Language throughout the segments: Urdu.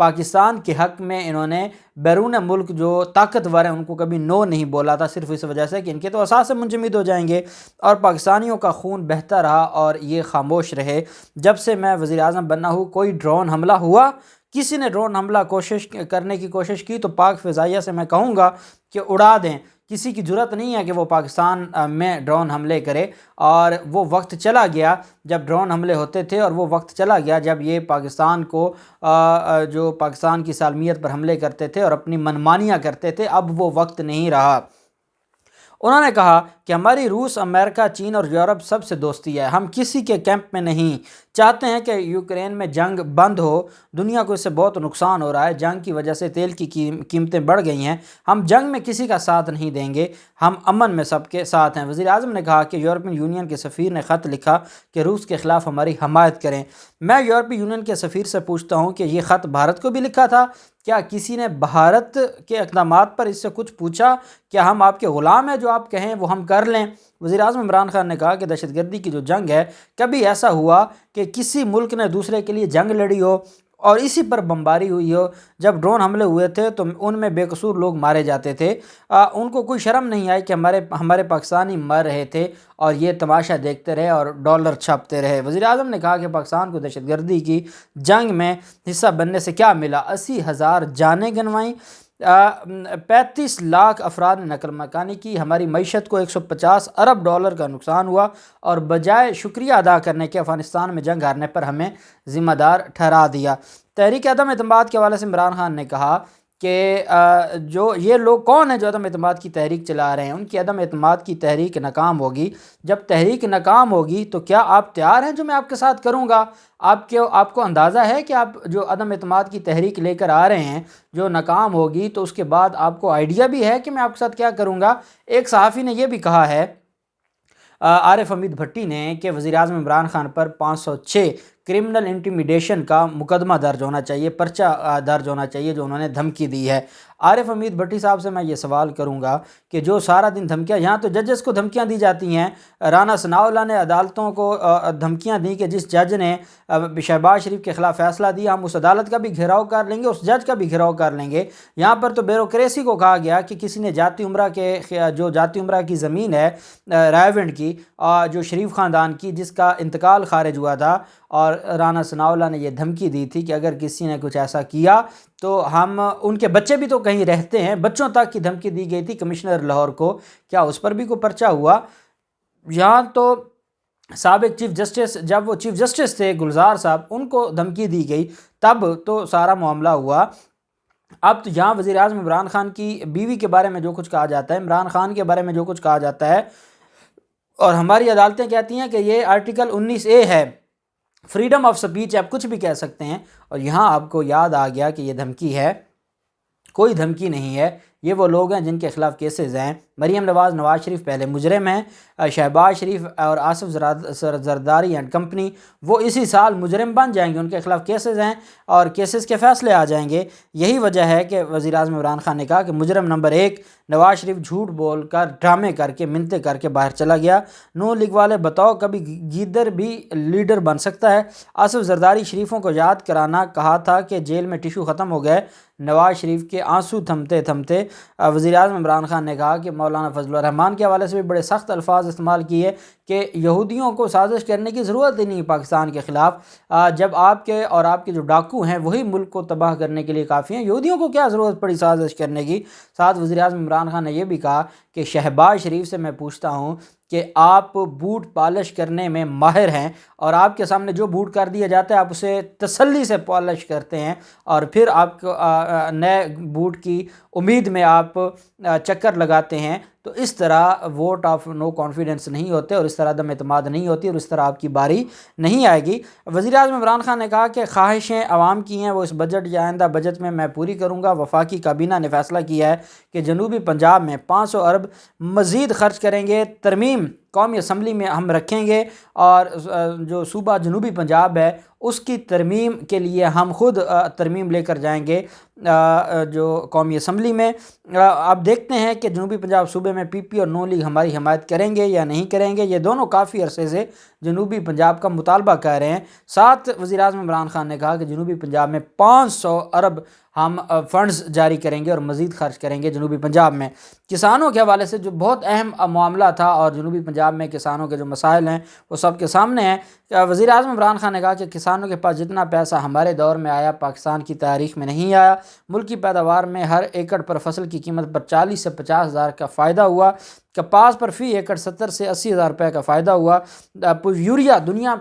پاکستان کے حق میں انہوں نے بیرون ملک جو طاقتور ہیں ان کو کبھی نو نہیں بولا تھا، صرف اس وجہ سے کہ ان کے تو اثاثے منجمد ہو جائیں گے، اور پاکستانیوں کا خون بہتا رہا اور یہ خاموش رہے۔ جب سے میں وزیر اعظم بنا ہوں کوئی ڈرون حملہ ہوا، کسی نے ڈرون حملہ کرنے کی کوشش کی تو پاک فضائیہ سے میں کہوں گا کہ اڑا دیں۔ کسی کی جرأت نہیں ہے کہ وہ پاکستان میں ڈرون حملے کرے، اور وہ وقت چلا گیا جب ڈرون حملے ہوتے تھے، اور وہ وقت چلا گیا جب یہ پاکستان کو جو پاکستان کی سالمیت پر حملے کرتے تھے اور اپنی منمانیاں کرتے تھے۔ اب وہ وقت نہیں رہا۔ انہوں نے کہا کہ ہماری روس، امریکہ، چین اور یورپ سب سے دوستی ہے، ہم کسی کے کیمپ میں نہیں، چاہتے ہیں کہ یوکرین میں جنگ بند ہو، دنیا کو اس سے بہت نقصان ہو رہا ہے، جنگ کی وجہ سے تیل کی قیمتیں بڑھ گئی ہیں، ہم جنگ میں کسی کا ساتھ نہیں دیں گے، ہم امن میں سب کے ساتھ ہیں۔ وزیر اعظم نے کہا کہ یورپین یونین کے سفیر نے خط لکھا کہ روس کے خلاف ہماری حمایت کریں۔ میں یورپی یونین کے سفیر سے پوچھتا ہوں کہ یہ خط بھارت کو بھی لکھا تھا؟ کیا کسی نے بھارت کے اقدامات پر اس سے کچھ پوچھا؟ کیا ہم آپ کے غلام ہیں، جو آپ کہیں وہ ہم کر لیں؟ وزیر اعظم عمران خان نے کہا کہ دہشت گردی کی جو جنگ ہے، کبھی ایسا ہوا کہ کسی ملک نے دوسرے کے لیے جنگ لڑی ہو اور اسی پر بمباری ہوئی ہو؟ جب ڈرون حملے ہوئے تھے تو ان میں بے قصور لوگ مارے جاتے تھے، ان کو کوئی شرم نہیں آئی کہ ہمارے پاکستانی مر رہے تھے اور یہ تماشا دیکھتے رہے اور ڈالر چھاپتے رہے۔ وزیر اعظم نے کہا کہ پاکستان کو دہشت گردی کی جنگ میں حصہ بننے سے کیا ملا؟ 80,000 جانیں گنوائیں، 35 لاکھ افراد نے نقل مکانی کی، ہماری معیشت کو 150 ارب ڈالر کا نقصان ہوا، اور بجائے شکریہ ادا کرنے کے افغانستان میں جنگ ہارنے پر ہمیں ذمہ دار ٹھہرا دیا۔ تحریک عدم اعتماد کے حوالے سے عمران خان نے کہا کہ جو یہ لوگ کون ہیں جو عدم اعتماد کی تحریک چلا رہے ہیں؟ ان کی عدم اعتماد کی تحریک ناکام ہوگی۔ جب تحریک ناکام ہوگی تو کیا آپ تیار ہیں جو میں آپ کے ساتھ کروں گا؟ آپ کو اندازہ ہے کہ آپ جو عدم اعتماد کی تحریک لے کر آ رہے ہیں جو ناکام ہوگی تو اس کے بعد آپ کو آئیڈیا بھی ہے کہ میں آپ کے ساتھ کیا کروں گا؟ ایک صحافی نے یہ بھی کہا ہے، عارف حمید بھٹی نے، کہ وزیر اعظم عمران خان پر 506 کرمنل انٹیمیڈیشن کا مقدمہ درج ہونا چاہیے، پرچہ درج ہونا چاہیے جو انہوں نے دھمکی دی ہے۔ عارف حمید بھٹی صاحب سے میں یہ سوال کروں گا کہ جو سارا دن دھمکیاں، یہاں تو ججز کو دھمکیاں دی جاتی ہیں، رانا ثناءاللہ نے عدالتوں کو دھمکیاں دیں کہ جس جج نے شہباز شریف کے خلاف فیصلہ دیا ہم اس عدالت کا بھی گھیراؤ کر لیں گے، اس جج کا بھی گھیراؤ کر لیں گے۔ یہاں پر تو بیوروکریسی کو کہا گیا کہ کسی نے جاتی عمرہ کی زمین ہے رائے ونڈ کی، جو شریف خاندان کی، جس کا انتقال خارج ہوا تھا، اور رانا ثناءاللہ نے یہ دھمکی دی تھی کہ اگر کسی نے کچھ ایسا کیا تو ہم، ان کے بچے بھی تو کہیں رہتے ہیں، بچوں تک کی دھمکی دی گئی تھی کمشنر لاہور کو، کیا اس پر بھی کوئی پرچہ ہوا؟ یہاں تو سابق چیف جسٹس، جب وہ چیف جسٹس تھے گلزار صاحب، ان کو دھمکی دی گئی، تب تو سارا معاملہ ہوا۔ اب تو یہاں وزیر اعظم عمران خان کی بیوی کے بارے میں جو کچھ کہا جاتا ہے، عمران خان کے بارے میں جو کچھ کہا جاتا ہے، اور ہماری عدالتیں کہتی ہیں کہ یہ آرٹیکل 19A ہے، فریڈم آف سپیچ، آپ کچھ بھی کہہ سکتے ہیں، اور یہاں آپ کو یاد آ گیا کہ یہ دھمکی ہے۔ کوئی دھمکی نہیں ہے، یہ وہ لوگ ہیں جن کے خلاف کیسز ہیں۔ مریم نواز شریف پہلے مجرم ہیں، شہباز شریف اور آصف زرداری اینڈ کمپنی وہ اسی سال مجرم بن جائیں گے، ان کے خلاف کیسز ہیں اور کیسز کے فیصلے آ جائیں گے۔ یہی وجہ ہے کہ وزیر اعظم عمران خان نے کہا کہ مجرم نمبر 1 نواز شریف جھوٹ بول کر، ڈرامے کر کے، منتیں کر کے باہر چلا گیا۔ نون لیگ والے بتاؤ کبھی گیدڑ بھی لیڈر بن سکتا ہے؟ آصف زرداری شریفوں کو یاد کرانا، کہا تھا کہ جیل میں ٹیشو ختم ہو گئے، نواز شریف کے آنسو تھمتے تھمتے وزیر اعظم عمران خان نے کہا کہ مولانا فضل الرحمان کے حوالے سے بھی بڑے سخت الفاظ استعمال کیے کہ یہودیوں کو سازش کرنے کی ضرورت ہی نہیں پاکستان کے خلاف، جب آپ کے اور آپ کے جو ڈاکو ہیں وہی ملک کو تباہ کرنے کے لیے کافی ہیں، یہودیوں کو کیا ضرورت پڑی سازش کرنے کی۔ ساتھ وزیر اعظم عمران خان نے یہ بھی کہا کہ شہباز شریف سے میں پوچھتا ہوں کہ آپ بوٹ پالش کرنے میں ماہر ہیں، اور آپ کے سامنے جو بوٹ کر دیا جاتا ہے آپ اسے تسلی سے پالش کرتے ہیں، اور پھر آپ کو نئے بوٹ کی امید میں آپ چکر لگاتے ہیں، تو اس طرح ووٹ آف نو کانفیڈنس نہیں ہوتے، اور اس طرح عدم اعتماد نہیں ہوتی، اور اس طرح آپ کی باری نہیں آئے گی۔ وزیر اعظم عمران خان نے کہا کہ خواہشیں عوام کی ہیں، وہ اس بجٹ یا آئندہ بجٹ میں پوری کروں گا۔ وفاقی کابینہ نے فیصلہ کیا ہے کہ جنوبی پنجاب میں 500 ارب مزید خرچ کریں گے۔ ترمیم قومی اسمبلی میں ہم رکھیں گے، اور جو صوبہ جنوبی پنجاب ہے اس کی ترمیم کے لیے ہم خود ترمیم لے کر جائیں گے جو قومی اسمبلی میں۔ آپ دیکھتے ہیں کہ جنوبی پنجاب صوبے میں پی پی اور نون لیگ ہماری حمایت کریں گے یا نہیں کریں گے۔ یہ دونوں کافی عرصے سے جنوبی پنجاب کا مطالبہ کر رہے ہیں۔ ساتھ وزیر اعظم عمران خان نے کہا کہ جنوبی پنجاب میں 500 ارب ہم فنڈز جاری کریں گے اور مزید خرچ کریں گے جنوبی پنجاب میں۔ کسانوں کے حوالے سے جو بہت اہم معاملہ تھا، اور جنوبی پنجاب میں کسانوں کے جو مسائل ہیں وہ سب کے سامنے ہیں۔ وزیر اعظم عمران خان نے کہا کہ کسانوں کے پاس جتنا پیسہ ہمارے دور میں آیا پاکستان کی تاریخ میں نہیں آیا۔ ملکی پیداوار میں ہر ایکڑ پر فصل کی قیمت پر 40 سے 50 ہزار کا فائدہ ہوا۔ کپاس پر فی ایکڑ 70 سے 80 ہزار روپے کا فائدہ ہوا۔ یوریا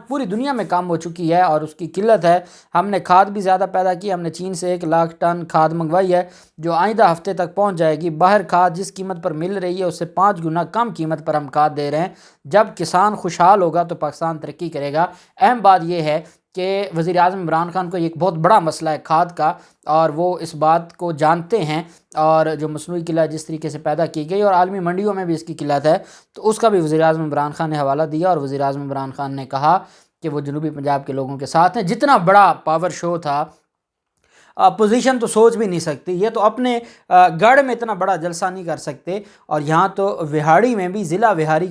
پوری دنیا میں کام ہو چکی ہے اور اس کی قلت ہے۔ ہم نے کھاد بھی زیادہ پیدا کی، ہم نے چین سے 1 لاکھ ٹن کھاد منگوائی ہے جو آئندہ ہفتے تک پہنچ جائے گی۔ باہر کھاد جس قیمت پر مل رہی ہے اس سے 5 گنا کم قیمت پر ہم کھاد دے رہے ہیں۔ جب کسان خوشحال ہوگا تو پاکستان ترقی کرے گا۔ اہم بات یہ ہے کہ وزیر اعظم عمران خان کو ایک بہت بڑا مسئلہ ہے کھاد کا، اور وہ اس بات کو جانتے ہیں، اور جو مصنوعی قلت جس طریقے سے پیدا کی گئی اور عالمی منڈیوں میں بھی اس کی قلت ہے، تو اس کا بھی وزیر اعظم عمران خان نے حوالہ دیا، اور وزیر اعظم عمران خان نے کہا کہ وہ جنوبی پنجاب کے لوگوں کے ساتھ ہیں۔ جتنا بڑا پاور شو تھا، اپوزیشن تو سوچ بھی نہیں سکتی، یہ تو اپنے گڑھ میں اتنا بڑا جلسہ نہیں کر سکتے، اور یہاں تو وہاڑی میں بھی ضلع وہاڑی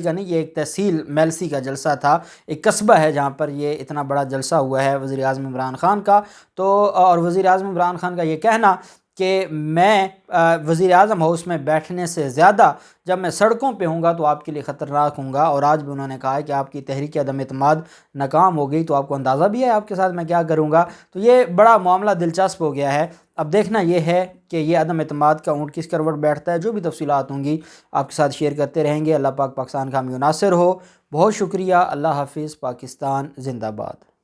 کا نہیں، یہ ایک تحصیل میلسی کا جلسہ تھا، ایک قصبہ ہے جہاں پر یہ اتنا بڑا جلسہ ہوا ہے وزیر اعظم عمران خان کا۔ تو اور وزیر اعظم عمران خان کا یہ کہنا کہ میں وزیر اعظم ہاؤس میں بیٹھنے سے زیادہ جب میں سڑکوں پہ ہوں گا تو آپ کے لیے خطرناک ہوں گا، اور آج بھی انہوں نے کہا ہے کہ آپ کی تحریک عدم اعتماد ناکام ہو گئی تو آپ کو اندازہ بھی ہے آپ کے ساتھ میں کیا کروں گا۔ تو یہ بڑا معاملہ دلچسپ ہو گیا ہے۔ اب دیکھنا یہ ہے کہ یہ عدم اعتماد کا اونٹ کس کروٹ بیٹھتا ہے۔ جو بھی تفصیلات ہوں گی آپ کے ساتھ شیئر کرتے رہیں گے۔ اللہ پاک پاکستان کا حامی و ناصر ہو۔ بہت شکریہ۔ اللہ حافظ۔ پاکستان زندہ باد۔